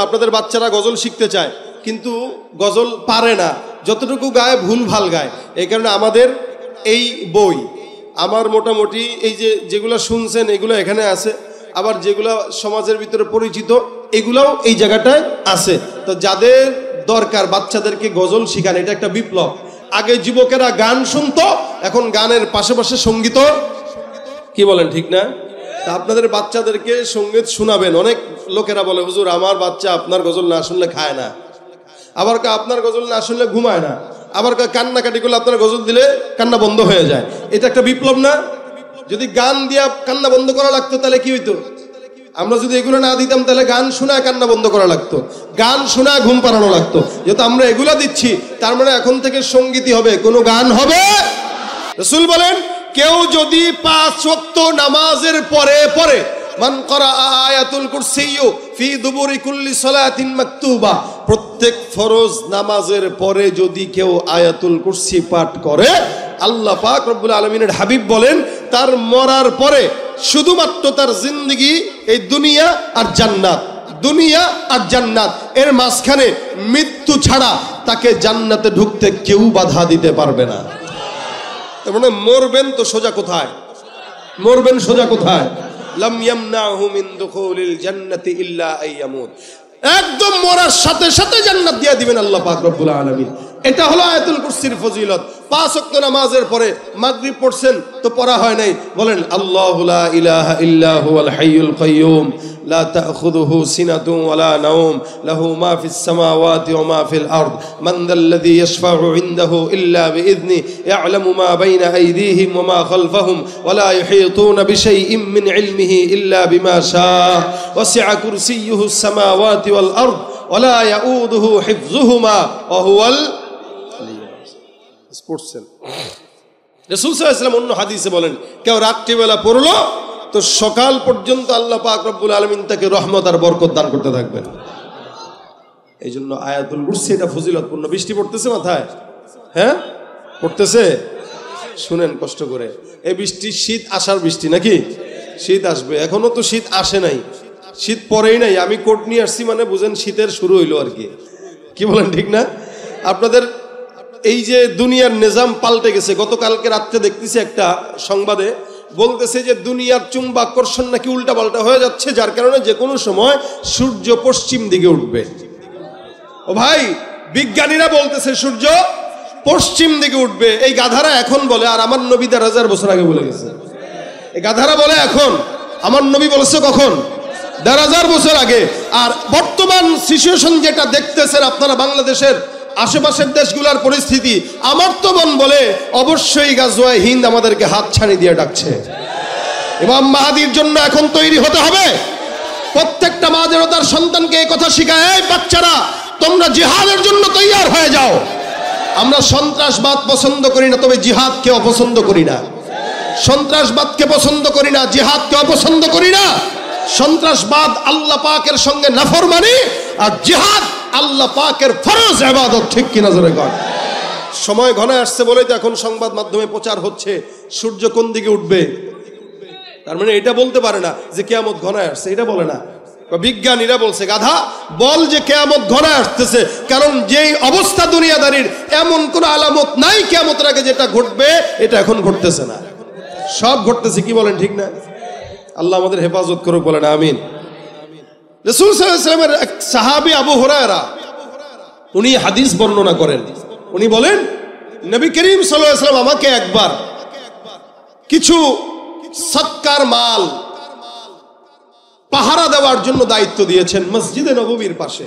আপনাদের বাচ্চারা গজল শিখতে চায় কিন্তু গজল পারে না, যতটুকু গায়ে ভুল ভাল গায়। এই কারণে আমাদের এই বই আমার মোটামুটি এই যেগুলো শুনছেন এগুলো এখানে আছে, আবার যেগুলো সমাজের ভিতরে পরিচিত এগুলাও এই জায়গাটায় আছে। তো যাদের দরকার বাচ্চাদেরকে গজল শিখান, এটা একটা বিপ্লব। আগে যুবকেরা গান শুনতো, এখন গানের পাশাপাশি সঙ্গীত, কি বলেন ঠিক না? তা আপনাদের বাচ্চাদেরকে সঙ্গীত শোনাবেন। অনেক লোকেরা বলে হুজুর আমার বাচ্চা আপনার গজল না শুনলে খায় না, আবার আপনার গজল না শুনলে ঘুমায় না, আবার কান্নাকাটি করলে আপনার গজল দিলে কান্না বন্ধ হয়ে যায়। এটা একটা বিপ্লব না? যদি গান দিয়া কান্না বন্ধ করা লাগতো তাহলে কি হইতো? আমরা যদি এগুলো না দিতাম তাহলে গান শোনায় কান্না বন্ধ করা লাগতো, গান শোনায় ঘুম পাড়ানো লাগতো। যেহেতু আমরা এগুলা দিচ্ছি তার মানে এখন থেকে সঙ্গীতই হবে, কোনো গান হবে। রাসূল বলেন কেউ যদি 5 ওয়াক্ত নামাজের পরে মান করা আয়াতুল কুরসিয়্যু ফি দুবুরি কুল্লি সালাতিন মাকতুবা, প্রত্যেক ফরজ নামাজের পরে যদি কেউ আয়াতুল কুরসি পাঠ করে, আল্লাহ পাক রব্বুল আলামিনের হাবিব বলেন তার মরার পরে শুধুমাত্র তার জিন্দেগি এই দুনিয়া আর জান্নাত, দুনিয়া আর জান্নাত এর মাঝখানে মৃত্যু ছাড়া তাকে জান্নাতে ঢুকতে কেউ বাধা দিতে পারবে না। তার মানে মরবেন তো সোজা কোথায়? মরবেন সোজা কোথায়? লাম ইয়ামনাহু মিন দুখুলিল জান্নাতি ইল্লা আইয়ামুত, একদম মরার সাথে সাথে জান্নাত দিয়ে দিবেন আল্লাহ পাক রব্বুল আলামিন। এটা হলো আয়াতুল কুরসির ফজিলত। 5 ওয়াক্ত নামাজের পরে মাগরিব পড়ছেন তো পড়া হয় নাই, বলেন আল্লাহু লা ইলাহা ইল্লা হুয়াল হাইয়ুল কাইয়্যুম লা তাখুযুহু সিনাতুন ওয়ালা নাওম লাহু মা ফিস সামাওয়াতি ওয়া মা ফিল আরদ মান যাল্লাযী ইয়াশফাউ ইনদাহু ইল্লা বিইذনি ইয়ালামু মা বাইনা আইদিহিম ওয়া মা খালফাহুম ওয়া লা ইউহীতুনা বিশাইইন মিন ইলমিহি ইল্লা বিমা শাআ ওয়াসি'a কুরসিয়্যুহুস সামাওয়াতি ওয়াল আরদ ওয়া লা ইয়াউদুহু হিফযুহুমা ওয়া হুয়াল পড়ছেন। রাসূল সাল্লাল্লাহু আলাইহি ওয়াসাল্লাম অন্য হাদিসে বলেন কেউ রাত্রিবেলা পড়লো তো সকাল পর্যন্ত আল্লাহ পাক রব্বুল আলামিন তাকে রহমত আর বরকত দান করতে থাকবেন। এই জন্য আয়াতুল কুরসি এটা ফজিলতপূর্ণ। বৃষ্টি পড়তেছে মাথায়? হ্যাঁ পড়তেছে? শুনেন কষ্ট করে, এই বৃষ্টি শীত আসার বৃষ্টি নাকি? শীত আসবে, এখনো তো শীত আসে নাই, শীত পরেই নাই। আমি কোট নিয়ে আসছি মানে বুঝেন শীতের শুরু হইলো আর কি বলেন ঠিক না? আপনাদের এই যে দুনিয়ার নিজাম পাল্টে গেছে। গতকালকে রাত্রে দেখতেছি একটা সংবাদে বলতেছে যে দুনিয়ার চুম্বাকর্ষণ নাকি উল্টা পাল্টা হয়ে যাচ্ছে, যার কারণে যে কোনো সময় সূর্য পশ্চিম দিকে উঠবে। ও ভাই, বিজ্ঞানীরা বলতেছে সূর্য পশ্চিম দিকে উঠবে। এই গাধারা এখন বলে, আর আমার নবী 1000 বছর আগে বলে গেছে। এই গাধারা বলে এখন, আমার নবী বলেছে কখন? 1000 বছর আগে। আর বর্তমান সিচুয়েশন যেটা দেখতেছেন আপনারা বাংলাদেশের আশেপাশের দেশগুলোর পরিস্থিতি, আমার তো মন বলে অবশ্যই গাজওয়ায়ে হিন্দ আমাদেরকে হাত ছানি দিয়ে ডাকছে। ইমাম মাহদির জন্য এখন তৈরি হতে হবে। প্রত্যেকটা মা যেন তার সন্তানকে এই কথা শিখায়, এই বাচ্চারা তোমরা জিহাদের জন্য তৈয়ার হয়ে যাও। আমরা সন্ত্রাসবাদ পছন্দ করি না, তবে জিহাদকে অপছন্দ করি না। সন্ত্রাসবাদকে পছন্দ করি না, জিহাদকে অপছন্দ করি না। সন্ত্রাসবাদ আল্লাহ পাকের সঙ্গে নাফরমানি, আর জিহাদ আল্লাহ পাকের ফরজ ইবাদত। ঠিক কিনা জোরে কর। সময় ঘনায় আসছে বলেই তো এখন সংবাদ মাধ্যমে প্রচার হচ্ছে সূর্য কোন দিকে উঠবে। তার মানে এটা বলতে পারে না যে কিয়ামত ঘনায় আসছে, এটা বলে না। বিজ্ঞানীরা বলছে গাধা বল যে কিয়ামত ঘনায় আসতেছে, কারণ যেই অবস্থা দুনিয়াদারির এমন কোন আলামত নাই কিয়ামতের আগে যেটা ঘটবে এটা এখন ঘটতেছে না, সব ঘটতেছে। কি বলেন ঠিক না? আল্লাহ আমাদের হেফাজত করুক, বলেন আমিন। রাসূল সাল্লাল্লাহু আলাইহি ওয়াসাল্লামের এক সাহাবী আবু হুরায়রা উনি হাদিস বর্ণনা করেন। উনি বলেন নবী করিম সাল্লাল্লাহু আলাইহি ওয়াসাল্লাম আমাকে একবার কিছু সদকার মাল পাহারা দেওয়ার জন্য দায়িত্ব দিয়েছেন মসজিদে নববীর পাশে।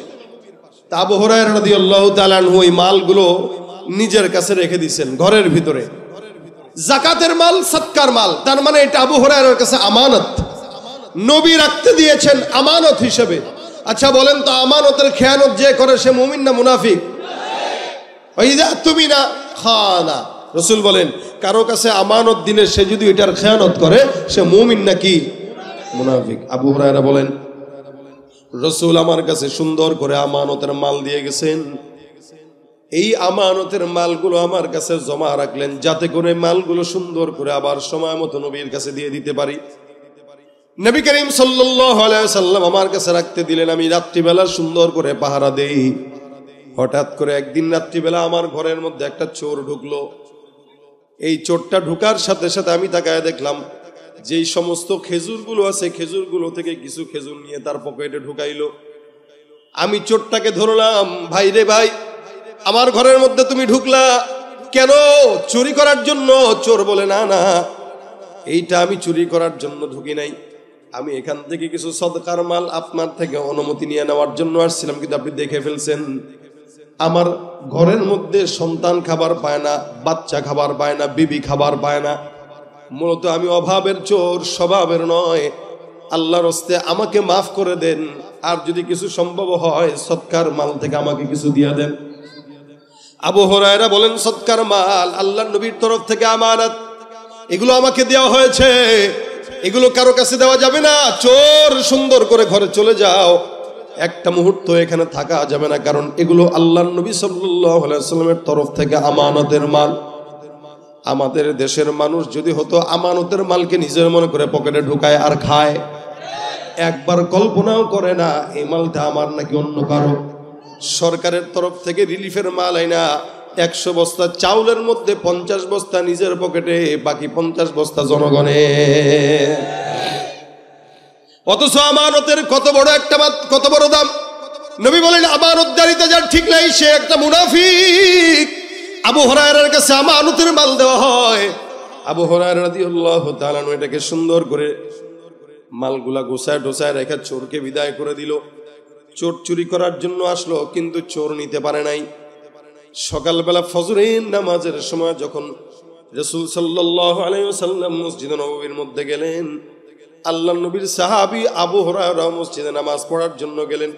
তা আবু হুরায়রা রাদিয়াল্লাহু তাআলা আনহু এই মালগুলো নিজের কাছে রেখে দিয়েছেন ঘরের ভিতরে। যাকাতের মাল, সদকার মাল, তার মানে এটা আবু হুরায়রার কাছে আমানত, নবী রাখতে দিয়েছেন আমানত হিসেবে। আচ্ছা বলেন তো, আমানতের খেয়ানত যে করে সে মুমিন না মুনাফিক? ওয়াইদা তুমিনা খানা, রাসূল বলেন কারো কাছে আমানত দিলে সে যদি এটার খেয়ানত করে সে মুমিন নাকি মুনাফিক? আবু হুরায়রা বলেন রাসূল আমার কাছে সুন্দর করে আমানতের মাল দিয়ে গেছেন। এই আমানতের মালগুলো আমার কাছে জমা রাখলেন যাতে করে মালগুলো সুন্দর করে আবার সময় মতো নবীর কাছে দিয়ে দিতে পারি। নবী করিম সাল্লাল্লাহু আলাইহি ওয়াসাল্লাম আমার কাছে রাখতে দিলেন। আমি রাত্রিবেলা সুন্দর করে পাহারা দেই। হঠাৎ করে একদিন রাত্রিবেলা আমার ঘরের মধ্যে একটা চোর ঢুকলো। এই চোরটা ঢুকার সাথে সাথে আমি তাকায় দেখলাম যেই সমস্ত খেজুরগুলো আছে খেজুরগুলো থেকে কিছু খেজুর নিয়ে তার পকেটে ঢুকাইলো। আমি চোরটাকে ধরলাম, ভাই রে ভাই, আমার ঘরের মধ্যে তুমি ঢুকলা কেন? চুরি করার জন্য? চোর বলে, না না, এইটা আমি চুরি করার জন্য ঢুকি নাই, আমি এখান থেকে কিছু সদকার মাল আপনার থেকে অনুমতি নিয়ে নেওয়ার জন্য আসছিলাম, কিন্তু আপনি দেখে ফেলছেন আমার ঘরের মধ্যে সন্তান খাবার পায় না, বাচ্চা খাবার পায় না, বিবি খাবার পায় না। মূলত আমি অভাবের চোর, স্বভাবের নয়। আল্লাহর হস্তে আমাকে মাফ করে দেন, আর যদি কিছু সম্ভব হয় সদকার মাল থেকে আমাকে কিছু দিয়ে দেন। আবু হুরায়রা বলেন, সদকার মাল আল্লাহর নবীর তরফ থেকে আমানত, এগুলো আমাকে দেওয়া হয়েছে, এগুলো কারো কাছে দেওয়া যাবে না। চোর, সুন্দর করে ঘরে চলে যাও, একটা মুহূর্ত এখানে থাকা যাবে না, কারণ এগুলো আল্লাহর নবী সাল্লাল্লাহু আলাইহি ওয়াসাল্লামের তরফ থেকে আমানতের মাল। আমাদের দেশের মানুষ যদি হতো আমানতের মালকে নিজের মনে করে পকেটে ঢুকায় আর খায়, একবার কল্পনাও করে না এই মালটা আমার নাকি অন্য কারো। সরকারের তরফ থেকে রিলিফের মাল আইনা 100 বস্তা চাউলের মধ্যে 50 বস্তা নিজের পকেটে, বাকি 50 বস্তা জনগণের। অথচ আমানতের কত বড় দাম। নবী বলেন, আমানতদারিতে যার ঠিক নাই সে একটা মুনাফিক। আবু হুরায়রার কাছে আমানতের মাল দেওয়া হয়। আবু হুরায়রা রাদিয়াল্লাহু তাআলা এটাকে সুন্দর করে মালগুলা গোছায় ঢোছায় রেখে চোরকে বিদায় করে দিল। চোর চুরি করার জন্য আসলো, কিন্তু চোর নিতে পারে নাই। সকালবেলা ফজরের নামাজের সময় যখন রাসূল সাল্লাল্লাহু আলাইহি ওয়াসাল্লাম মসজিদে নববীর মধ্যে গেলেন, আল্লাহর নবীর সাহাবী আবু হুরায়রা মসজিদে নামাজ পড়ার জন্য গেলেন।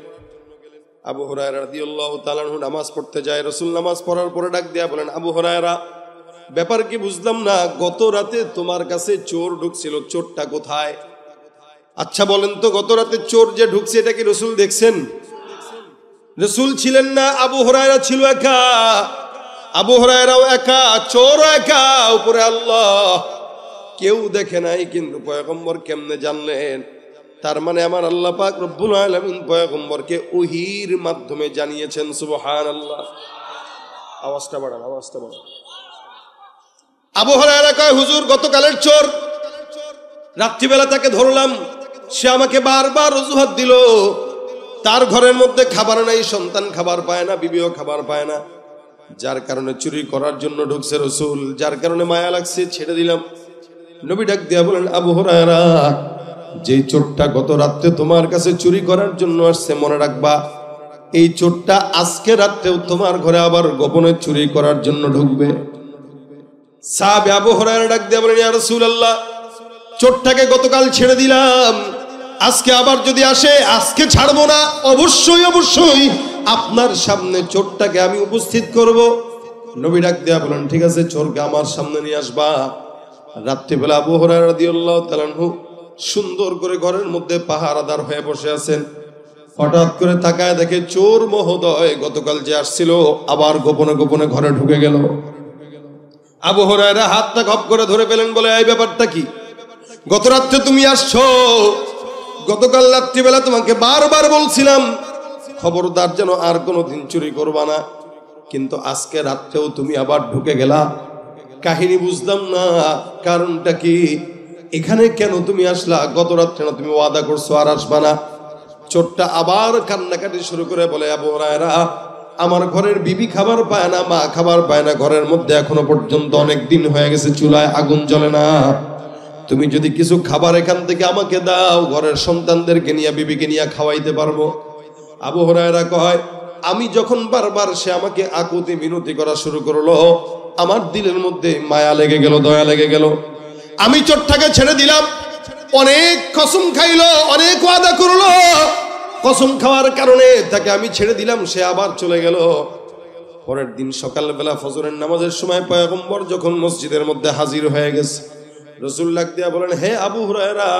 আবু হুরায়রা রাদিয়াল্লাহু তাআলা নামাজ পড়তে যায়। রাসূল নামাজ পড়ার পরে ডাক দিয়া বলেন, আবু হুরায়রা, ব্যাপার কি বুঝলাম না, গত রাতে তোমার কাছে চোর ঢুকছিল, চোরটা কোথায়? আচ্ছা বলেন তো, গত রাতে চোর যে ঢুকছে এটা কি রাসূল দেখছেন? রাসূল ছিলেন না, আবু হুরায়রা ছিল একা। আবু হুরায়রাও একা, চোরও একা, উপরে আল্লাহ, কেউ দেখে নাই। কিন্তু পয়গম্বর কেমনে জানলেন? তার মানে আমার আল্লাহ পাক রব্বুল আলামিন পয়গম্বরকে ওহীর মাধ্যমে জানিয়েছেন। সুবহানাল্লাহ। আওয়াজটা বাড়ান। আবু হুরায়রা কয়, হুজুর গতকালের চোর, রাত্রিবেলা তাকে ধরলাম, সে আমাকে বারবার অজুহাত দিল তার ঘরের মধ্যে খাবার নাই, সন্তান খাবার পায় না, বিবিও খাবার পায় না, যার কারণে চুরি করার জন্য ঢুকছে রাসূল, যার কারণে মায়া লাগছে, ছেড়ে দিলাম। নবী ডাক দিয়া বলেন, আবু হুরায়রা, যে চোরটা গত রাতে তোমার কাছে চুরি করার জন্য আসছে, মনে রাখবা এই চোরটা আজকে রাতেও তোমার ঘরে আবার গোপনে চুরি করার জন্য ঢুকবে। সাহাবী আবু হুরায়রা ডাক দিয়া বলেন, ইয়া রাসূলুল্লাহ, চোরটাকে গতকাল ছেড়ে দিলাম, আজকে আবার যদি আসে আজকে ছাড়বো না, অবশ্যই আপনার সামনে চোরটাকে আমি উপস্থিত করব। নবী ডাক দিয়া বলেন, ঠিক আছে, চোরকে আমার সামনে নিয়ে আসবা। রাত্রিবেলা আবু হুরায়রা রাদিয়াল্লাহু তাআলা আনহু সুন্দর করে ঘরের মধ্যে পাহারাদার হয়ে বসে আছেন। হঠাৎ করে তাকায় দেখে চোর মহোদয় গতকাল যে আসছিল আবার গোপনে ঘরে ঢুকে গেল। আবু হুরায়রা হাতটা খপ করে ধরে পেলেন, বলে, এই ব্যাপারটা কি? গত রাত্রে তুমি আসছো, গতকাল রাত্রিবেলা তোমাকে বারবার বলছিলাম খবরদার যেন আর কোনোদিন চুরি করবা না, কিন্তু আজকে রাত্রেও তুমি আবার ঢুকে গেলা। কাহিনী বুঝলাম না, কারণটা কি? এখানে কেন তুমি আসলা? গত রাত্রে না তুমি ওয়াদা করছো আর আসবা না? চোরটা আবার কান্নাকাটি শুরু করে বলে, আবু হুরায়রা, আমার ঘরের বিবি খাবার পায় না, মা খাবার পায় না, ঘরের মধ্যে এখনো পর্যন্ত অনেক দিন হয়ে গেছে চুলায় আগুন জ্বলে না। তুমি যদি কিছু খাবার এখান থেকে আমাকে দাও, ঘরের সন্তানদেরকে নিয়ে, বিবিকে নিয়ে খাওয়াইতে পারবো। আবু হুরায়রা কয়, আমি যখন বারবার সে আমাকে আকুতি মিনতি করা শুরু করলো, আমার দিলের মধ্যে মায়া লেগে গেল, দয়া লেগে গেল। আমি চোরটাকে ছেড়ে দিলাম। অনেক কসম খাইলো, অনেক ওয়াদা করলো, কসম খাওয়ার কারণে তাকে আমি ছেড়ে দিলাম, সে আবার চলে গেল। পরের দিন সকালবেলা ফজরের নামাজের সময় পয়গম্বর যখন মসজিদের মধ্যে হাজির হয়ে গেছে, রাসূল ডাক দিয়া বলেন, হে আবু হুরায়রা,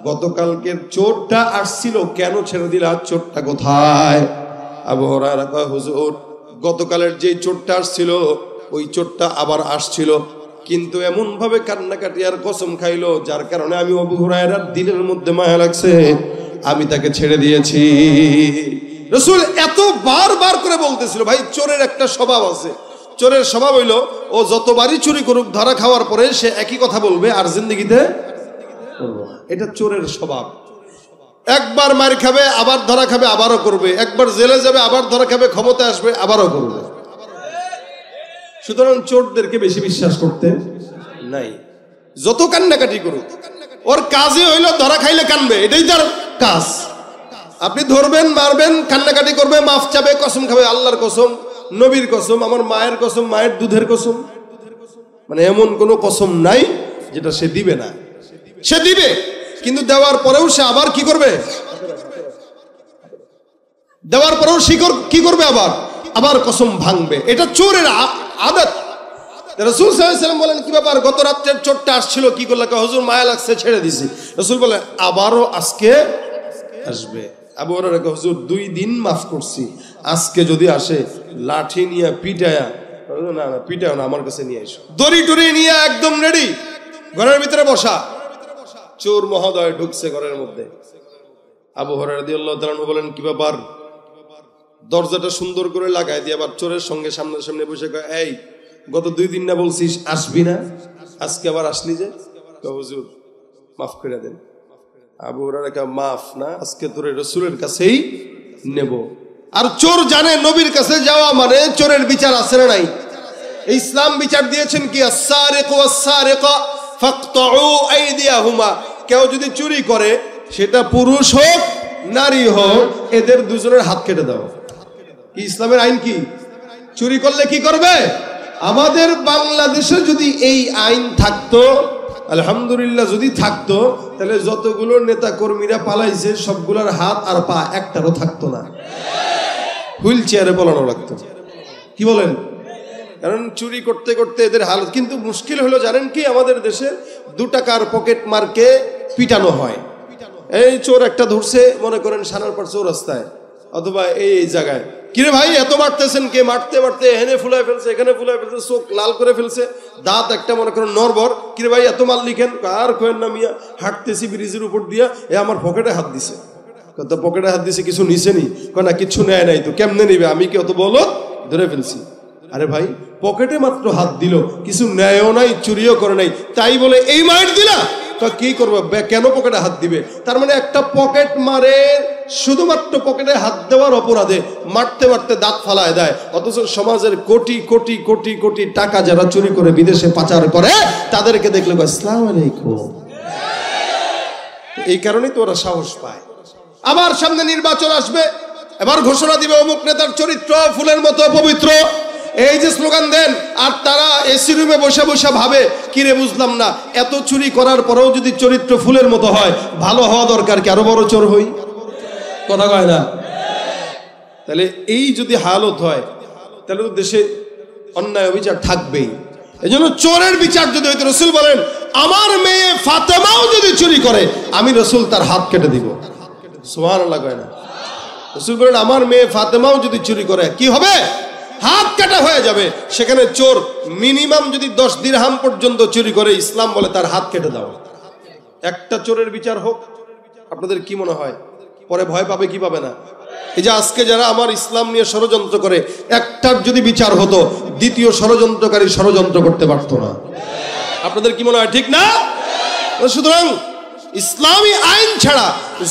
গতকালকের চোরটা আসছিল, কেন ছেড়ে দিলা? চোরটা কোথায়? আবু হুরায়রা কয়, হুজুর, গতকালের যে চোরটা আসছিল ওই চোরটা আবার আসছিল, কিন্তু এমন ভাবে কান্নাকাটি আর কসম খাইলো, যার কারণে আমি আবু হুরায়রার দিলের মধ্যে মায়া লাগছে, আমি তাকে ছেড়ে দিয়েছি। রাসূল এত বারবার করে বলতেছিল, ভাই চোরের একটা স্বভাব আছে, চোরের স্বভাব হইলো ও যতবারই চুরি করুক ধরা খাওয়ার পরে সে একই কথা বলবে আর জিন্দেগিতে করবে না। এটা চোরের স্বভাব। একবার মার খাবে আবার ধরা খাবে আবারও করবে, একবার জেলে যাবে আবার ধরা খাবে, ক্ষমতা আসবে আবারও করবে। সুতরাং চোরদেরকে বেশি বিশ্বাস করতে নাই। যত কান্নাকাটি করুক, ওর কাজই হইলো ধরা খাইলে কানবে, এটাই তার কাজ। আপনি ধরবেন, মারবেন, কান্নাকাটি করবে, মাফ চাবে, কসম খাবে, আল্লাহর কসম, নবীর কসম, আমার মায়ের কসম, মায়ের দুধের কসম, মানে এমন কোনো কসম নাই যেটা সে দিবে না। সে দিবে, কিন্তু দেওয়ার পরেও সে আবার কি করবে? দেওয়ার পরেও কি করবে? আবার কসম ভাঙবে। এটা চোরের আদত। রাসূল সাল্লাল্লাহু আলাইহি ওয়াসাল্লাম বলেন, কি ব্যাপার, গত রাত্রের চোরটা আসছিল, কি করলে? হুজুর মায়া লাগছে, ছেড়ে দিছি। রাসূল বলেন, আবারও আজকে আসবে। আবু হুরায়রা কয়, হুজুর 2 দিন মাফ করছি, আজকে যদি আসে লাঠি নিয়ে পিটায়া, না না পিটাও না, আমার কাছে নিয়ে এসো, দড়ি টড়ি নিয়ে একদম রেডি, ঘরের ভিতরে বসা। চোর মহোদয় ঢুকছে ঘরের মধ্যে। আবু হুরায়রা রাদিয়াল্লাহু তাআলা বলেন, কি ব্যাপার? দরজাটা সুন্দর করে লাগাই দিয়ে আবার চোরের সঙ্গে সামনে বসে কয়, এই গত 2 দিন না বলছিস আসবি না, আজকে আবার আসলি যে? হুজুর মাফ করে দেন। আবু হুরায়রা কয়, মাফ না, আজকে তোরে রাসূলের কাছেই নেব। আর চোর জানে নবীর কাছে যাওয়া মানে চোরের বিচার আছে না নাই? ইসলাম বিচার দিয়েছেন কি, আস-সারিকু ওয়াস-সারিকা ফাকতাউ আইদিয়াহুমা। কেউ যদি চুরি করে, সেটা পুরুষ হোক নারী হোক, এদের দুজনের হাত কেটে দাও। কি ইসলামের আইন কি? চুরি করলে কি করবে? আমাদের বাংলাদেশে যদি এই আইন থাকতো, আলহামদুলিল্লাহ, যদি থাকতো, তাহলে যতগুলো নেতা কর্মীরা পালাইছে সবগুলোর হাত আর পা একটারও থাকতো না, হুইল চেয়ারে পালানো লাগতো। কি বলেন? কারণ চুরি করতে করতে এদের হালত। কিন্তু মুশকিল হলো জানেন কি, আমাদের দেশে 2 টাকার পকেট মারকে পিটানো হয়। এই চোর একটা ধরছে, মনে করেন সানারপাড় চৌরাস্তায় অথবা এই জায়গায়, কিরে ভাই এত মারতেছেন কে? মারতে মারতে এখানে ফুলায় ফেলছে, এখানে ফুলায় ফেলছে, চোখ লাল করে ফেলছে, দাঁত একটা মনে করেন নরবর। কিরে ভাই এত মারলি কেন? আর কোয়েন না মিয়া, হাঁটতেছি ব্রিজের উপর দিয়া, এ আমার পকেটে হাত দিছে। কত পকেটে হাত দিছে, কিছু নিছে নি? কয় না, কিছু নেয় নাই। তো কেমনে নিবে? আমি কি অত বলো ধরে ফেলছি? আরে ভাই পকেটে মাত্র হাত দিল, কিছু নেয়ও নাই, চুরিও করে নাই, তাই বলে এই মাইর দিলা? কি করবো, কেন পকেটে হাত দিবে? তার মানে একটা পকেট মারে শুধুমাত্র পকেটে হাত দেওয়ার অপরাধে মারতে মারতে দাঁত ফালায় দেয়। অথচ সমাজের কোটি কোটি কোটি কোটি টাকা যারা চুরি করে বিদেশে পাচার করে, তাদেরকে দেখলে আসসালামু আলাইকুম। এই কারণেই তো ওরা সাহস পায়। আবার সামনে নির্বাচন আসবে, এবার ঘোষণা দিবে অমুক নেতার চরিত্র ফুলের মতো পবিত্র, এই যে স্লোগান দেন, আর তারা এসি রুমে বসে বসে ভাবে, কিরে বুঝলাম না, এত চুরি করার পরেও যদি চরিত্র ফুলের মতো হয়, ভালো হওয়া দরকার কি, আরো বড় চোর হই? কথা কয় না? তাহলে এই যদি হালত হয়, তাহলে দেশে অন্যায় অবিচার থাকবেই। এই জন্য চোরের বিচার যদি হইতো, রাসূল বলেন, আমার মেয়ে ফাতেমাও যদি চুরি করে, আমি রাসূল তার হাত কেটে দিব। সুবহানাল্লাহ কয় না? রাসূল বলেন, আমার মেয়ে ফাতেমাও যদি চুরি করে, কি হবে? হাত কাটা হয়ে যাবে। সেখানে চোর মিনিমাম যদি 10 দিরহাম পর্যন্ত চুরি করে, ইসলাম বলে তার হাত কেটে দাও। একটা চোরের বিচার হোক, আপনাদের কি মনে হয় পরে ভয় পাবে কি পাবে না? এই যে আজকে যারা আমার ইসলাম নিয়ে ষড়যন্ত্র করে, একটার যদি বিচার হতো, দ্বিতীয় ষড়যন্ত্রকারী ষড়যন্ত্র করতে পারতো না। আপনাদের কি মনে হয়, ঠিক না? সুতরাং ইসলামী আইন ছাড়া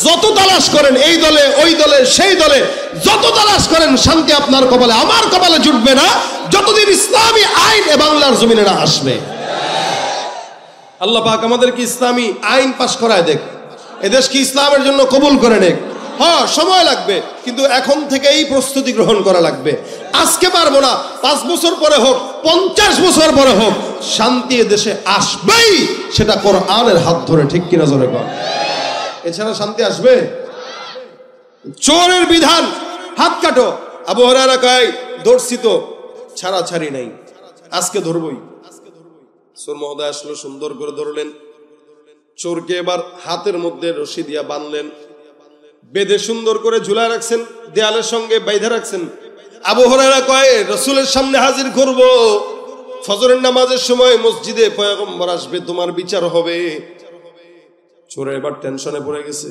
যত তালাশ করেন, এই দলে ওই দলে সেই দলে যত তালাশ করেন, শান্তি আপনার কপালে আমার কপালে জুটবে না, যতদিন ইসলামী আইন এ বাংলার জমিনে না আসবে। আল্লাহ পাক আমাদেরকে ইসলামী আইন পাশ করায় দেখ, এদেশ কি ইসলামের জন্য কবুল করে নেক। হ্যাঁ, সময় লাগবে, কিন্তু এখন থেকেই প্রস্তুতি গ্রহণ করা লাগবে। আজকে পারবো না, 5 বছর পরে হোক, 50 বছর পরে হোক, শান্তি দেশে আসবেই, সেটা কোরআনের হাত ধরে, ঠিক কিনা জোরে কর? এছাড়া শান্তি আসবে? চোরের বিধান, হাত কাটো। আবু হুরায়রা কয়, ধরছি তো, ছাড়াছাড়ি নাই, আজকে ধরবই। চোর মহোদয় আসলো, সুন্দর করে ধরলেন চোরকে, এবার হাতের মধ্যে রশি দিয়া বাঁধলেন, বেঁধে সুন্দর করে ঝুলায় রাখছেন, দেয়ালের সঙ্গে বাইধে রাখছেন। আবু হুরায়রা কয়, রাসূলের সামনে হাজির করব, ফজরের নামাজের সময় মসজিদে পয়গম্বর আসবে, তোমার বিচার হবে। চোর এবার টেনশনে পড়ে গেছে।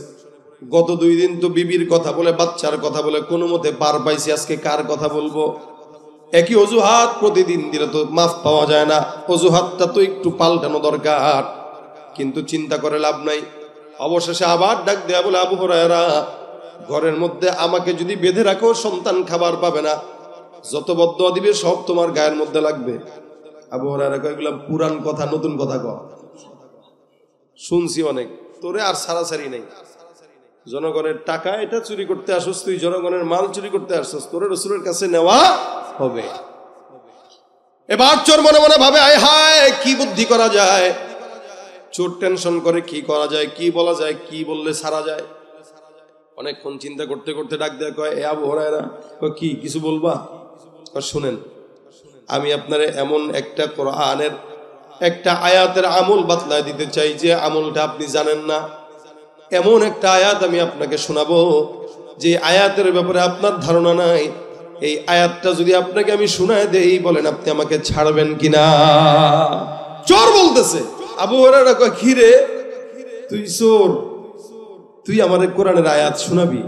গত 2 দিন তো বিবির কথা বলে, বাচ্চার কথা বলে কোনো মতে পার পাইছি, আজকে কার কথা বলবো? একই অজুহাত প্রতিদিন দিলে তো মাফ পাওয়া যায় না, অজুহাতটা তো একটু পাল্টানো দরকার। কিন্তু চিন্তা করে লাভ নাই। অবশেষে আবার ডাক দেয়া বলে, আবু হুরায়রা, ঘরের মধ্যে আমাকে যদি বেঁধে রাখো সন্তান খাবার পাবে না, যত বদদুয়া দিবে সব তোমার গায়ের মধ্যে লাগবে। আবু হুরায়রা কয়, এগুলা পুরান কথা, নতুন কথা কও, শুনছি অনেক, তোরে আর সারাসারি নেই। জনগণের টাকা এটা চুরি করতে আসছ তুই, জনগণের মাল চুরি করতে আসছস, তোরে রাসূলের কাছে নেওয়া হবে। এবার চোর মনে মনে ভাবে, আয় হায় কি বুদ্ধি করা যায়। চোর টেনশন করে কি করা যায়, কি বলা যায়, কি বললে সারা যায়। অনেকক্ষণ চিন্তা করতে করতে ডাক দেয়া কয়, এ আবু হুরায়রা, কি কিছু বলবা? শুনেন, আমি আপনারে এমন একটা কোরআনের একটা আয়াতের আমল বাতলায় দিতে চাই যে আমলটা আপনি জানেন না। এমন একটা আয়াত আমি আপনাকে শোনাবো যে আয়াতের ব্যাপারে আপনার ধারণা নাই। এই আয়াতটা যদি আপনাকে আমি শোনায় দেই, বলেন আপনি আমাকে ছাড়বেন কিনা? চোর বলতেছে। আবু হুরায়রা কয়, কি রে তুই চোর, তুই আমাদের কোরআনের আয়াত শোনাবি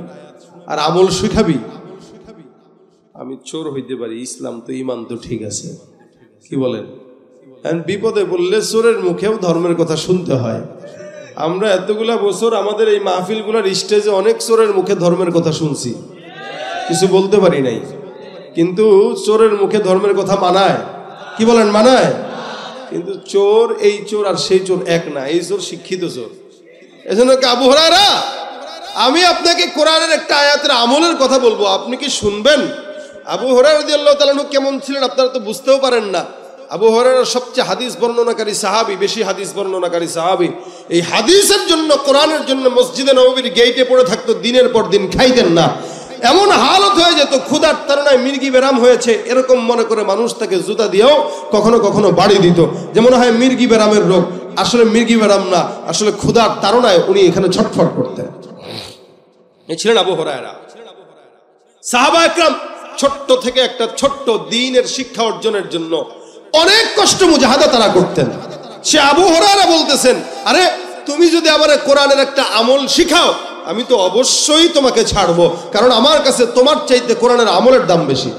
আর আমল শিখাবি? আমি চোর হইতে পারি, ইসলাম তো ঈমান তো ঠিক আছে, কি বলেন? বিপদে বললে চোরের মুখেও ধর্মের কথা শুনতে হয়। আমরা এতগুলা বছর আমাদের এই মাহফিলগুলোর স্টেজে অনেক চোরের মুখে ধর্মের কথা শুনছি, কিছু বলতে পারি নাই। কিন্তু চোরের মুখে ধর্মের কথা মানায়, কি বলেন মানায়? কিন্তু চোর, এই চোর আর সেই চোর এক না, এই চোর শিক্ষিত চোর। এজন্য আবু হুরায়রা, আমি আপনাকে কোরআনের একটা আয়াতের আমলের কথা বলবো, আপনি কি শুনবেন? আবু হুরায়রা রাদিয়াল্লাহু তাআলা আনহু কেমন ছিলেন আপনারা তো বুঝতেও পারেন না। আবু হুরায়রা সবচেয়ে হাদিস বর্ণনাকারী সাহাবী, বেশি হাদিস বর্ণনাকারী সাহাবী। এই হাদিসের জন্য, কোরআনের জন্য মসজিদে নববীর গেইটে পড়ে থাকতো, দিনের পর দিন খাইতেন না। এমন হালত হয়ে যেত ক্ষুধার তাড়নায় মির্গি বেরাম হয়েছে এরকম মনে করে মানুষ তাকে জুতা দিয়েও কখনো কখনো বাড়ি দিত, যে মনে হয় মির্গি বেরামের রোগ, আসলে মির্গি বেরাম না, আসলে ক্ষুধার তাড়নায় উনি এখানে ছটফট করতেন। এই ছিলেন আবু হুরায়রা। সাহাবা একরাম ছোট্ট থেকে একটা ছোট্ট দ্বীনের শিক্ষা অর্জনের জন্য অনেক কষ্ট মুজাহাদা তারা করতেন। সে আবু হুরায়রা বলতেছেন, আরে তুমি যদি আমার কোরআনের একটা আমল শিখাও, আমি তো অবশ্যই তোমাকে ছাড়বো, কারণ আমার কাছে তোমার চাইতে কোরআনের আমলের দাম বেশি।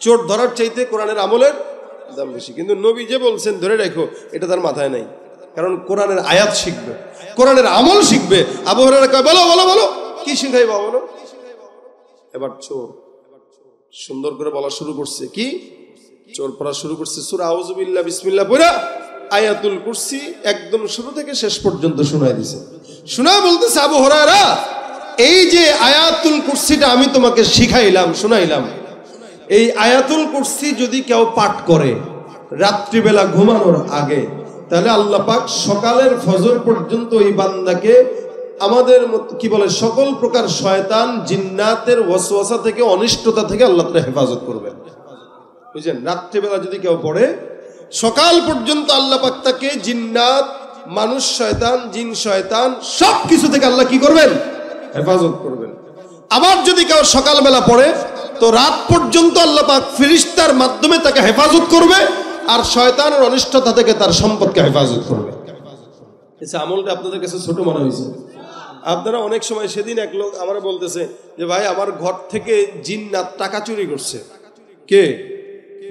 চোর ধরার চাইতে কোরআনের আমলের দাম বেশি। কিন্তু নবী যে বলছেন ধরে রাখো, এটা তার মাথায় নাই, কারণ কোরআনের আয়াত শিখবে, কোরআনের আমল শিখবে। আবু হুরায়রা কয়, বলো বলো বলো, কি শিখাইবা বলো। এবার চোর সুন্দর করে বলা শুরু করছে। কি? চোর পড়া শুরু করছে সূরা আউযু বিল্লাহি বিসমিল্লাহ পড়া আয়াতুল কুরসি একদম শুরু থেকে শেষ পর্যন্ত শোনায় দিয়েছে। শোনা বলতেছে, আবু হুরায়রা, এই যে আয়াতুল কুরসিটা আমি তোমাকে শিখাইলাম, শোনাইলাম, এই আয়াতুল কুরসি যদি কেউ পাঠ করে রাত্রিবেলা ঘুমানোর আগে, তাহলে আল্লাহ পাক সকালের ফজর পর্যন্ত এই বান্দাকে আমাদের কি বলে সকল প্রকার শয়তান জিন্নাতের ওয়াসওয়াসা থেকে, অনিষ্টতা থেকে আল্লাহ তাআলা হেফাজত করবেন। বুঝছেন? রাত্রিবেলা যদি কেউ পড়ে সকাল পর্যন্ত আল্লাহ পাক তাকে জিন্নাত, মানুষ শয়তান, জিন শয়তান সব কিছু থেকে আল্লাহ কি করবেন? হেফাজত করবেন। আবার যদি কেউ সকালবেলা পড়ে তো রাত পর্যন্ত আল্লাহ পাক ফেরেশতার মাধ্যমে তাকে হেফাজত করবে, আর শয়তানের অনিষ্টতা থেকে তার সম্পদকে হেফাজত করবে। এই আমলটা আপনাদের কাছে ছোট মনে হয়েছে? আপনারা অনেক সময়, সেদিন এক লোক আমার বলতেছে যে ভাই আমার ঘর থেকে জিন্নাত টাকা চুরি করছে। কে?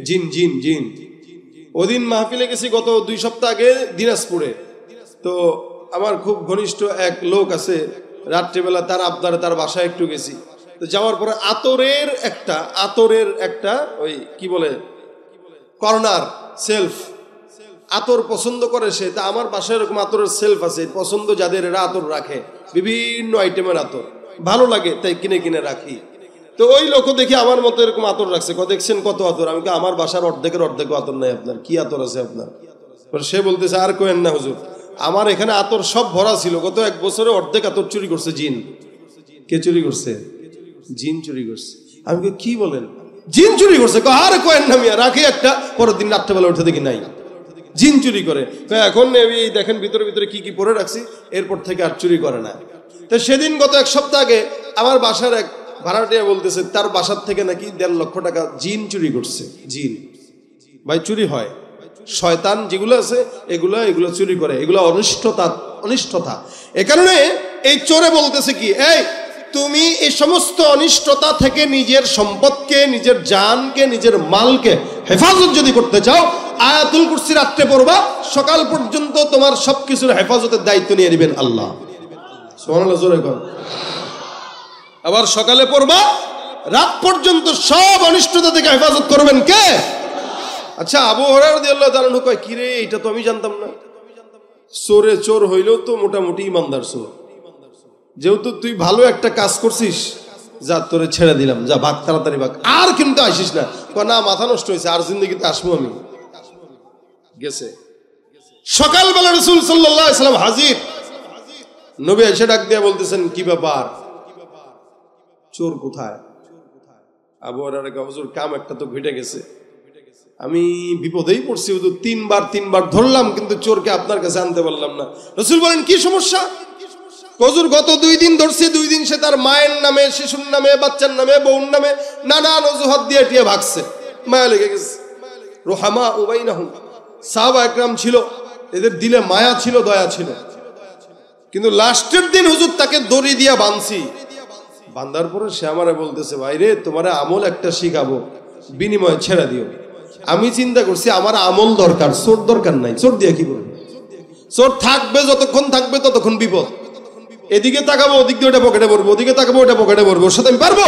জিন জিন জিন। ওদিন মাহফিলে গেছি গত 2 সপ্তাহ আগে দিনাজপুরে। তো আমার খুব ঘনিষ্ঠ এক লোক আছে, রাত্রিবেলা তার আবদারে তার বাসায় একটু গেছি। তো যাওয়ার পরে আতরের একটা ওই কি বলে কর্নার সেলফ, আতর পছন্দ করে সে। তা আমার বাসায় এরকম আতরের সেলফ আছে, পছন্দ যাদের এরা আতর রাখে, বিভিন্ন আইটেমের আতর ভালো লাগে তাই কিনে কিনে রাখি। তো ওই লোক দেখি আমার মতো এরকম আতর রাখছে। দেখছেন কত আতর? আমি আমার বাসার অর্ধেকের আতর নাই আপনার, কি আতর আছে আপনার? সে বলতেছে, আর কোয়েন না হুজুর, আমার এখানে আতর সব ভরা ছিল, গত 1 বছরে অর্ধেক আতর চুরি করছে জিন। কে চুরি করছে? জিন চুরি করছে। আমি কি বলেন? জিন চুরি করছে? আর কোয়েন না মিয়া, রাখি একটা, পরের দিন রাত্রেবেলা উঠে দেখি নাই, জিন চুরি করে। এখন দেখেন ভিতরে ভিতরে কি কি পরে রাখছি, এরপর থেকে আর চুরি করে না। তো সেদিন গত 1 সপ্তাহ আগে আমার বাসার এক ভাড়াটিয়া বলতেছে তার বাসার থেকে নাকি 1.5 লক্ষ টাকা জিন চুরি করছে। জিন ভাই চুরি হয়। শয়তান যেগুলো আছে এগুলো চুরি করে, এগুলো অনিষ্টতা। এ কারণে এই চোরে বলতেছে কি, এই তুমি এই সমস্ত অনিষ্টতা থেকে নিজের সম্পদকে, নিজের জানকে, নিজের মালকে হেফাজত যদি করতে চাও, আয়াতুল কুরসি রাত্রে পড়বা, সকাল পর্যন্ত তোমার সবকিছুর হেফাজতের দায়িত্ব নিয়ে নেবেন আল্লাহ। সুবহানাল্লাহ জোরে কর। আবার সকালে পড়বা, রাত পর্যন্ত সব অনিষ্টতা থেকে হেফাজত করবেন কে? আচ্ছা, আবু হুরায়রা রাদিয়াল্লাহু তাআলা আনহু কয়, কি রে, এটা তো আমি জানতাম না। চোর হইলেও তো মোটামুটি ইমানদার চোর। যেহেতু তুই ভালো একটা কাজ করছিস, যা তোরে ছেড়ে দিলাম, যা ভাগ, তাড়াতাড়ি ভাগ, আর কিন্তু আসিস না। না, মাথা নষ্ট হয়েছে, আর জিন্দগিতে আসবো আমি। গেছে। সকালবেলা রাসূল সাল্লাল্লাহু আলাইহি ওয়াসাল্লাম হাজির। নবী এসে ডাক দিয়ে বলতেছেন, কি ব্যাপার, চোর কোথায়? আবু হুরায়রা কয়, হুজুর কাম একটা তো ঘটে গেছে, আমি বিপদেই পড়ছি হুজুর, তিনবার ধরলাম, কিন্তু চোরকে আপনার কাছে আনতে পারলাম না। রাসূল বলেন, কি সমস্যা? হুজুর গত 2 দিন ধরছি, 2 দিন সে তার মায়ের নামে, শিশুর নামে, বাচ্চার নামে, বউর নামে নানান অজুহাত দিয়ে টিয়ে ভাগছে, মায়া লেগে গেছে। রুহামা উবাইনাহুম, সাহাবা একরাম ছিল, এদের দিলে মায়া ছিল, দয়া ছিল। কিন্তু লাস্টের দিন হুজুর তাকে দড়ি দিয়া বাঁধছি। বাঁধার পরে সে আমারে বলতেছে, ভাই রে, তোমারে আমল একটা শিখাবো, বিনিময়ে ছেড়ে দিও। আমি চিন্তা করছি আমার আমল দরকার, চোর দরকার নাই। চোর দিয়ে কি করবে? চোর থাকবে, যতক্ষণ থাকবে ততক্ষণ বিপদ। এদিকে তাকাবো, ওদিক দিয়ে ওটা পকেটে পড়বো, ওদিকে তাকাবো, ওটা পকেটে পড়বো, ওর সাথে আমি পারবো?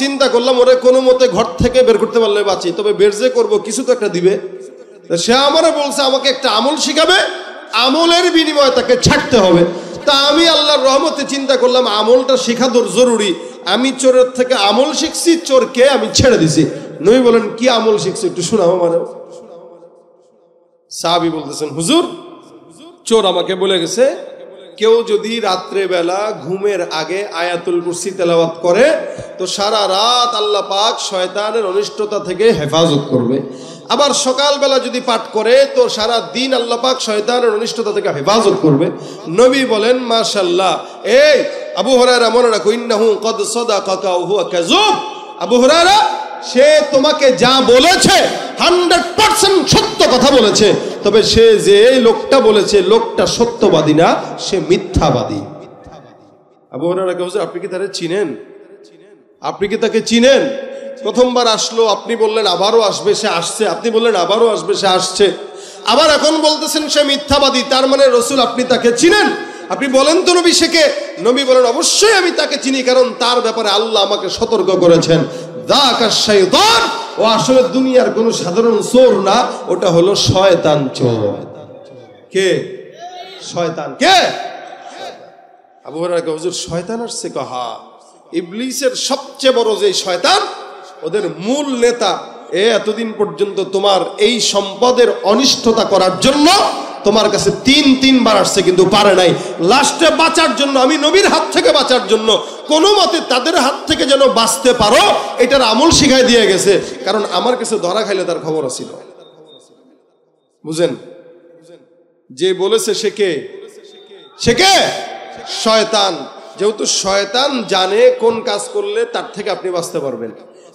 চিন্তা করলাম, ওরে কোনো মতে ঘর থেকে বের করতে পারলে বাঁচি, তবে বের যে করবো কিছু তো একটা দিবে। সে আমারে বলছে আমাকে একটা আমল শিখাবে, আমলের বিনিময়ে তাকে ছাড়তে হবে। তা আমি আল্লাহর রহমতে চিন্তা করলাম আমলটা শেখা জরুরি। আমি চোরের থেকে আমল শিখছি, চোরকে আমি ছেড়ে দিছি। নবী বলেন, কি আমল শিখছি একটু শোনাও মানে। সাহাবী বলতেছেন, হুজুর চোর আমাকে বলে গেছে, কেউ যদি রাত্রে বেলা ঘুমের আগে আয়াতুল কুরসি তেলাওয়াত করে তো সারা রাত আল্লাহ পাক শয়তানের অনিষ্টতা থেকে হেফাজত করবে। আবার সকালবেলা যদি পাঠ করে তো সারা দিন আল্লাহ পাক শয়তানের অনিষ্টতা থেকে হেফাজত করবে। নবী বলেন, মাশাআল্লাহ। এই আবু হুরায়রা, মনে রাখো, ইন্নাহু ক্বাদ সাদাকাকা ওয়া হুয়া কাযুব। আবু হুরায়রা, সে তোমাকে যা বলেছে 100% সত্য কথা বলেছে, তবে সে যে লোকটা বলেছে লোকটা সত্যবাদী না, সে মিথ্যাবাদী। আবু হুরায়রা কে, হুজুর আপনি কি তাকে চিনেন? আপনি কি তাকে চিনেন? প্রথমবার আসলো, আপনি বললেন আবারও আসবে, সে আসছে। আপনি বললেন আবারও আসবে, সে আসছে। আবার এখন বলতেছেন সে মিথ্যাবাদী, তার মানে রাসূল আপনি তাকে চিনেন? আপনি বলেন তো নবী সে কে? নবী বলেন, অবশ্যই আমি তাকে চিনি, কারণ তার ব্যাপারে আল্লাহ আমাকে সতর্ক করেছেন। যাকা শাইতান, ও আসলে দুনিয়ার কোনো সাধারণ চোর না, ওটা হলো শয়তান চোর। কে? শয়তান। কে? আবু হুরায়রা কে, হুজুর শয়তান আসছে? কহা, ইবলিসের সবচেয়ে বড় যে শয়তান, ওদের মূল নেতা, এতদিন পর্যন্ত তোমার এই সম্পদের অনিষ্টতা করার জন্য তোমার কাছে 3বার আসছে, কিন্তু পারে নাই। লাস্টে বাঁচার জন্য, আমি নবীর হাত থেকে বাঁচার জন্য, কোনো মতে তাদের হাত থেকে যেন বাঁচতে পারো, এটার আমল শিখাই দিয়ে গেছে। কারণ আমার কাছে ধরা খাইলে তার খবর আছিল। বুঝেন? যে বলেছে সে কে? সে কে? শয়তান। যেহেতু শয়তান জানে কোন কাজ করলে তার থেকে আপনি বাঁচতে পারবেন,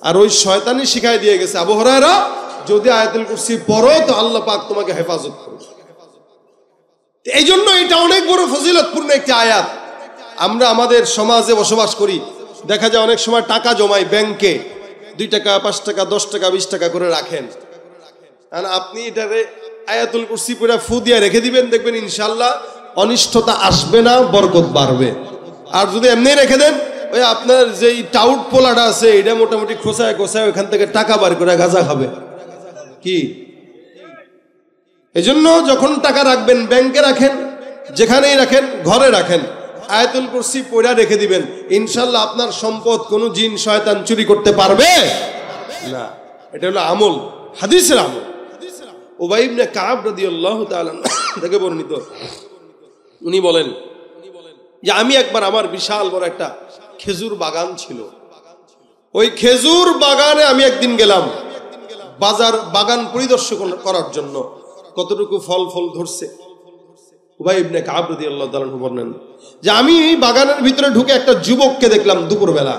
আর ওই শয়তানই শিখাই দিয়ে গেছে, আবু হুরায়রা যদি আয়াতুল কুরসি পড়ো তো আল্লাহ পাক তোমাকে হেফাজত করবে। এই জন্য এটা অনেক বড় ফজিলতপূর্ণ একটি আয়াত। আমরা আমাদের সমাজে বসবাস করি, দেখা যায় অনেক সময় টাকা জমাই ব্যাংকে, 2 টাকা, 5 টাকা, 10 টাকা, 20 টাকা করে রাখেন। আর আপনি এটারে আয়াতুল কুরসি পড়ে ফু দিয়ে রেখে দিবেন, দেখবেন ইনশাআল্লাহ অনিষ্টতা আসবে না, বরকত বাড়বে। আর যদি এমনি রেখে দেন, ওই আপনার যেই টাউট পোলাটা আছে, এটা মোটামুটি খোসায় খোসায় ওইখান থেকে টাকা বার করে গাঁজা খাবে। কি? এজন্য যখন টাকা রাখবেন ব্যাংকে রাখেন, যেখানেই রাখেন, ঘরে রাখেন, আয়াতুল কুরসি পড়া রেখে দিবেন, ইনশাআল্লাহ আপনার সম্পদ কোনো জিন শয়তান চুরি করতে পারবে না। এটা হলো আমল, হাদিসের আমল। উবাই ইবনে কাব রাদিয়াল্লাহু তাআলা থেকে বর্ণিত, উনি বলেন যে আমি একবার, আমার বিশাল বড় একটা খেজুর বাগান ছিল, ওই খেজুর বাগানে আমি একদিন গেলাম বাগান পরিদর্শন করার জন্য, কতটুকু ফল ধরছে। উবাই ইবনে কাব রাদিয়াল্লাহু তাআলা বলেন যে আমি বাগানের ভিতরে ঢুকে একটা যুবককে দেখলাম দুপুরবেলা,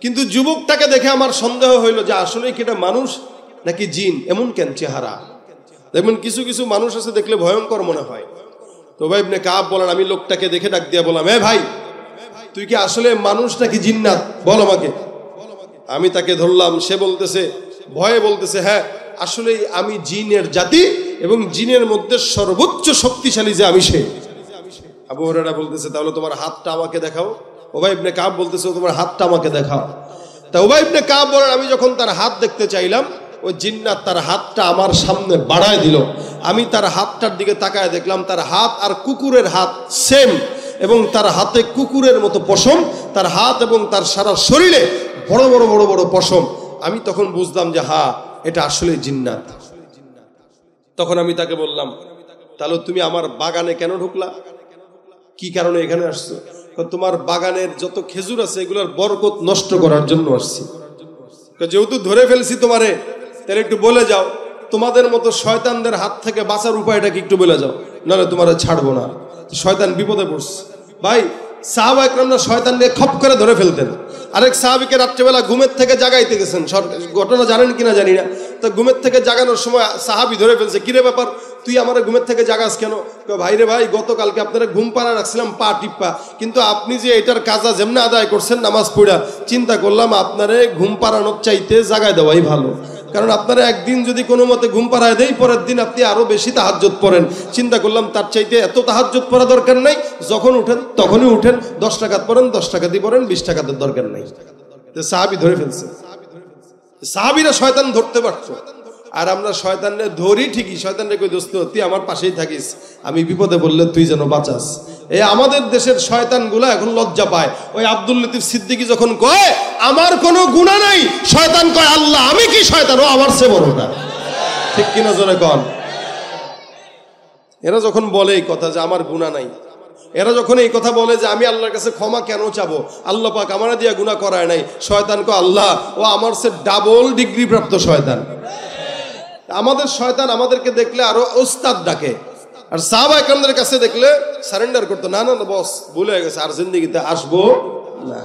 কিন্তু যুবকটাকে দেখে আমার সন্দেহ হইল যে আসলে কি এটা মানুষ নাকি জিন, এমন কেন চেহারা? দেখবেন কিছু কিছু মানুষ আছে দেখলে ভয়ঙ্কর মনে হয়। তো উবাই ইবনে কাব বলেন, আমি লোকটাকে দেখে ডাক দিয়া বললাম, ভাই তুই কি আসলে মানুষ নাকি জিন্নাত, বল আমাকে। আমি তাকে ধরলাম, সে বলতেছে, ভয়ে বলতেছে, হ্যাঁ আসলে আমি জিনের জাতি এবং জিনের মধ্যে সর্বোচ্চ শক্তিশালী যে আমি সে। আবু হুরায়রা বলতেছে, তাহলে তোমার হাতটা আমাকে দেখাও। উবাই ইবনে কাব বলতেছে, তোমার হাতটা আমাকে দেখাও। তা উবাই ইবনে কাব বলেন, আমি যখন তার হাত দেখতে চাইলাম, ওই জিন্নাত তার হাতটা আমার সামনে বাড়ায় দিল। আমি তার হাতটার দিকে তাকায় দেখলাম তার হাত আর কুকুরের হাত সেম, এবং তার হাতে কুকুরের মতো পশম, তার হাত এবং তার সারা শরীরে বড় বড় বড় বড় পশম। আমি তখন বুঝলাম যে হ্যাঁ, এটা আসলে জিন্নাত। তখন আমি তাকে বললাম, তাহলে তুমি আমার বাগানে কেন ঢুকলা? কি কারণে এখানে আসছো? তোমার বাগানের যত খেজুর আছে এগুলোর বরকত নষ্ট করার জন্য আসছি। যেহেতু ধরে ফেলছি তোমারে, তাহলে একটু বলে যাও, তোমাদের মতো শয়তানদের হাত থেকে বাঁচার উপায়টা কি একটু বলে যাও, নাহলে তোমার ছাড়বো না। শয়তান বিপদে পড়ছে। ভাই সাহাবা একরামরা শয়তান নিয়ে খপ করে ধরে ফেলতেন। আরেক সাহাবিকে রাত্রেবেলা ঘুমের থেকে জাগাইতে গেছেন, ঘটনা জানেন কিনা জানি না। তো ঘুমের থেকে জাগানোর সময় সাহাবি ধরে ফেলছে, কিরে ব্যাপার, তুই আমার ঘুমের থেকে জাগাস কেন? ভাই রে ভাই, গতকালকে আপনারা ঘুম পাড়া রাখছিলাম পা টিপ্পা, কিন্তু আপনি যে এটার কাজা যেমনি আদায় করছেন নামাজ পড়া, চিন্তা করলাম আপনারে ঘুম পাড়ানোর চাইতে জাগায় দেওয়াই ভালো। কারণ আপনারা একদিন যদি কোনো মতে ঘুম পাড়ায় দেই, পরের দিন আপনি আরো বেশি তাহাজ্জুদ পড়েন। চিন্তা করলাম তার চাইতে এত তাহাজ্জুদ পড়া দরকার নাই, যখন উঠেন তখনই উঠেন, 10 টাকা পড়েন, 10 টাকা দিয়ে পড়েন, 20 টাকাতে দরকার নাই। সাহাবি ধরে ফেলছে। সাহাবিরা শয়তান ধরতে পারতো, আর আমরা শয়তানরে ধরি ঠিকই। শয়তানরে কই, দোস্ত তুই আমার পাশেই থাকিস, আমি বিপদে বললে তুই যেন বাঁচাস। এই আমাদের দেশের শয়তানগুলো এখন লজ্জা পায়। ওই আব্দুল লতিফ সিদ্দিকী যখন কয় আমার কোনো গুনাহ নাই, শয়তান কয় আল্লাহ আমি কি শয়তান, ও আমার চেয়ে বড়টা। ঠিক কিনা জোরে কন? এরা যখন বলে এই কথা যে আমার গুনাহ নাই, এরা যখন এই কথা বলে যে আমি আল্লাহর কাছে ক্ষমা কেন চাবো, আল্লাহ পাক আমার দিয়া গুনাহ করায় নাই, শয়তান কয় আল্লাহ ও আমার চেয়ে ডাবল ডিগ্রি প্রাপ্ত শয়তান। আমাদের শয়তান আমাদেরকে দেখলে আরো ওস্তাদ ডাকে, আর সাহাবা একরামদের কাছে দেখলে সারেন্ডার করতো, না না বস ভুলে গেছে, আর জিন্দেগিতে আসবো না।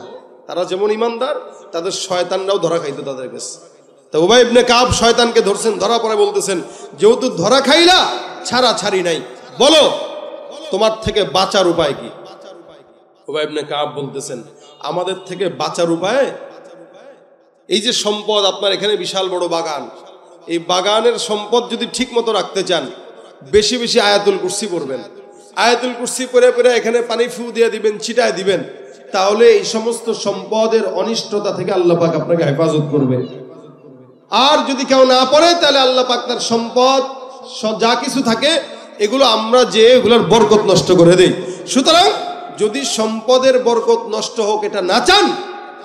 তারা যেমন ইমানদার, তাদের শয়তানরাও ধরা খাইতো তাদের কাছে। তা উবাই ইবনে কাব শয়তানকে ধরছেন, ধরা পরে বলতেছেন, যেহেতু ধরা খাইলা ছাড়া ছাড়ি নাই, বলো তোমার থেকে বাঁচার উপায় কি? উবাই ইবনে কাব বলতেছেন, আমাদের থেকে বাঁচার উপায়, এই যে সম্পদ আপনার এখানে বিশাল বড় বাগান, এই বাগানের সম্পদ যদি ঠিক মতো রাখতে চান, বেশি বেশি আয়াতুল কুরসি পড়বেন। আয়াতুল কুরসি পড়ে পড়ে এখানে পানি ফু দিয়ে দিবেন, ছিটায় দিবেন, তাহলে এই সমস্ত সম্পদের অনিষ্টতা থেকে আল্লাহ পাক আপনাকে হেফাজত করবে। আর যদি কেউ না পড়ে, তাহলে আল্লাহ পাক তার সম্পদ যা কিছু থাকে এগুলো আমরা যে এগুলোর বরকত নষ্ট করে দেই। সুতরাং যদি সম্পদের বরকত নষ্ট হোক এটা না চান,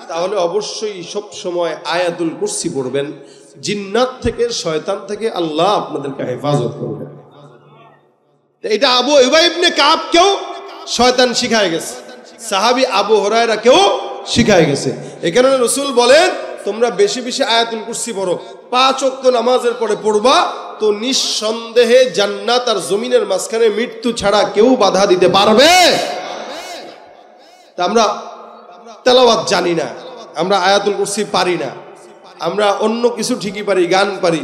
তাহলে অবশ্যই সব সময় আয়াতুল কুরসি পড়বেন। জিন্নাত থেকে, শয়তান থেকে আল্লাহ আপনাদেরকে হেফাজত করবে। এটা আবু উবাই ইবনে কাবকেও শয়তান শিখায় গেছে, সাহাবী আবু হুরায়রাকেও শিখায় গেছে। এই কারণে রাসূল বলেন, তোমরা বেশি বেশি আয়াতুল কুরসি পড়ো, 5 ওয়াক্ত নামাজের পরে পড়বা, তো নিঃসন্দেহে জান্নাত আর জমিনের মাঝখানে মৃত্যু ছাড়া কেউ বাধা দিতে পারবে। তা আমরা তেলাওয়াত জানি না, আমরা আয়াতুল কুরসি পারি না, আমরা অন্য কিছু ঠিকই পারি, গান পারি,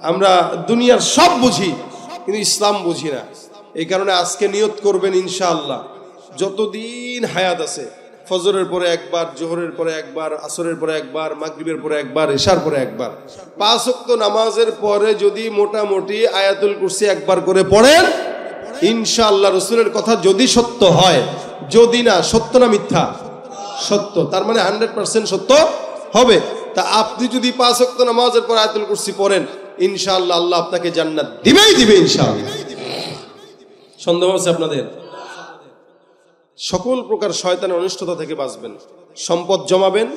আমরা দুনিয়ার সব বুঝি, কিন্তু ইসলাম বুঝি না। এই কারণে আজকে নিয়ত করবেন ইনশাআল্লাহ, যতদিন হায়াত আছে, ফজরের পরে একবার, জোহরের পরে একবার, আসরের পরে একবার, মাগরিবের পরে একবার, ইশার পরে একবার, 5 ওয়াক্ত নামাজের পরে যদি মোটামুটি আয়াতুল কুরসি একবার করে পড়েন, ইনশাআল্লাহ রাসূলের কথা যদি সত্য হয়, যদি না সত্য না মিথ্যা, সত্য, তার মানে 100% সত্য হবে। তা আপনি যদি 5 ওয়াক্ত নামাজের পর আয়াতুল কুরসি পড়েন, ইনশাআল্লাহ আল্লাহ আপনাকে জান্নাত দিবেই দিবে ইনশাআল্লাহ। সন্দেহ আছে আপনাদের? সকল প্রকার শয়তানের অনিষ্টতা থেকে বাঁচবেন। সম্পদ জমাবেন,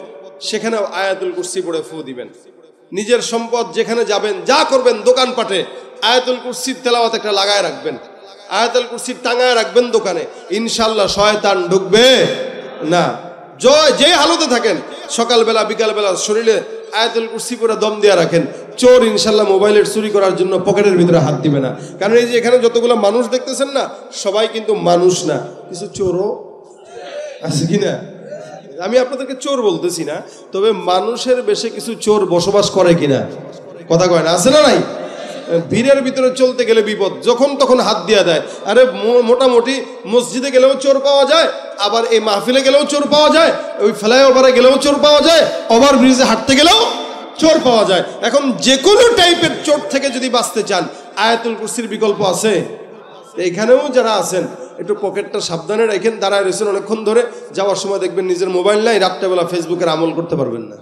সেখানে আয়াতুল কুরসি পড়ে ফু দিবেন। নিজের সম্পদ যেখানে যাবেন, যা করবেন, দোকানপাটে আয়াতুল কুরসির তেলাওয়াত একটা লাগায় রাখবেন, আয়াতুল কুরসি টাঙায় রাখবেন দোকানে, ইনশাআল্লাহ শয়তান ঢুকবে না। যে হালতে থাকেন, সকালবেলা বিকালবেলা শরীরে আয়াতুল কুরসি পড়ে দম দিয়ে রাখেন। চোর ইনশাআল্লাহ মোবাইলের চুরি করার জন্য পকেটের ভিতরে হাত দিবে না। কারণ এই যে এখানে যতগুলো মানুষ দেখতেছেন না, সবাই কিন্তু মানুষ না, কিছু চোরও আছে কিনা। আমি আপনাদেরকে চোর বলতেছি না, তবে মানুষের বেশে কিছু চোর বসবাস করে কিনা, কথা কয় না, আছে না নাই? ভিড়ের ভিতরে চলতে গেলে বিপদ, যখন তখন হাত দিয়ে দেয়। আরে মোটামুটি মসজিদে গেলেও চোর পাওয়া যায়, আবার এই মাহফিলে গেলেও চোর পাওয়া যায়, ওই ফ্লাইওভারে গেলেও চোর পাওয়া যায়, ওভার ব্রিজে হাঁটতে গেলেও চোর পাওয়া যায়। এখন যে কোনো টাইপের চোর থেকে যদি বাঁচতে চান, আয়াতুল কুরসির বিকল্প আছে। এখানেও যারা আছেন একটু পকেটটা সাবধানে রাখেন। দাঁড়ায় রয়েছেন অনেকক্ষণ ধরে, যাওয়ার সময় দেখবেন নিজের মোবাইল নাই, রাত্রেবেলা ফেসবুকের আমল করতে পারবেন না।